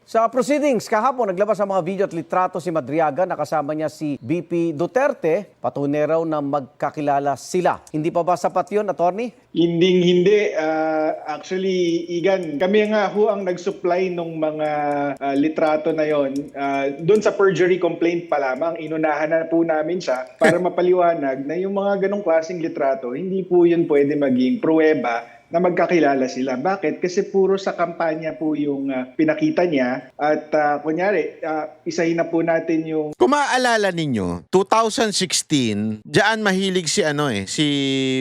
Sa proceedings, kahapon naglabas ang mga video at litrato si Madriaga na kasama niya si BP Duterte. Patunay raw na magkakilala sila. Hindi pa ba sapat yun, attorney? Hindi. Actually, Igan, kami nga ho ang nag-supply ng mga litrato na yon. Doon sa perjury complaint pa lamang, inunahan na po namin siya para mapaliwanag na yung mga ganong klaseng litrato, hindi po yun pwede maging pruweba na magkakilala sila. Bakit? Kasi puro sa kampanya po yung pinakita niya at kunyari, isahin na po natin yung... Kung maaalala ninyo, 2016, diyan mahilig si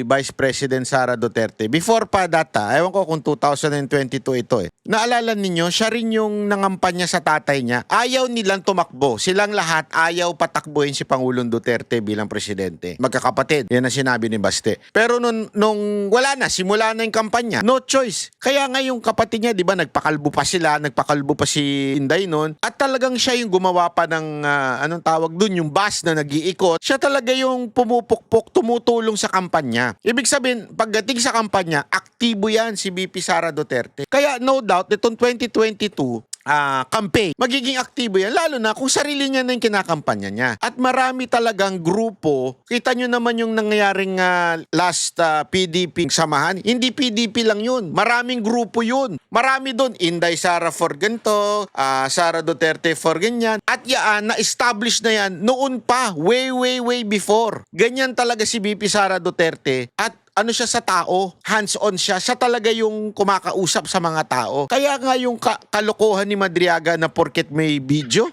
Vice President Sara Duterte. Before pa data, ewan ko kung 2022 ito Naalala ninyo, siya rin yung nangampanya sa tatay niya. Ayaw nilang tumakbo. Silang lahat ayaw patakbuhin si Pangulong Duterte bilang presidente. Magkakapatid. Yan ang sinabi ni Baste. Pero nung wala na, simula na yung kampanya, no choice. Kaya nga yung kapatid niya, di ba, nagpakalbo pa si Inday noon. At talagang siya yung gumawa pa ng, anong tawag dun, yung bus na nag-iikot. Siya talaga yung pumupukpok, tumutulong sa kampanya. Ibig sabihin, pagdating sa kampanya, aktibo yan si BP Sara Duterte. Kaya no doubt, itong 2022, campaign, magiging aktibo yan, lalo na kung sarili niya na yung kinakampanya niya. At marami talagang grupo, kita nyo naman yung nangyayaring last PDP samahan, hindi PDP lang yun, maraming grupo yun. Marami doon, Inday Sara for ganito, Sara Duterte for ganyan, at yan, na-establish na yan noon pa, way before. Ganyan talaga si BP Sara Duterte, at ano siya sa tao, hands-on siya talaga yung kumakausap sa mga tao. Kaya nga yung kalokohan ni Madriaga na porket may video,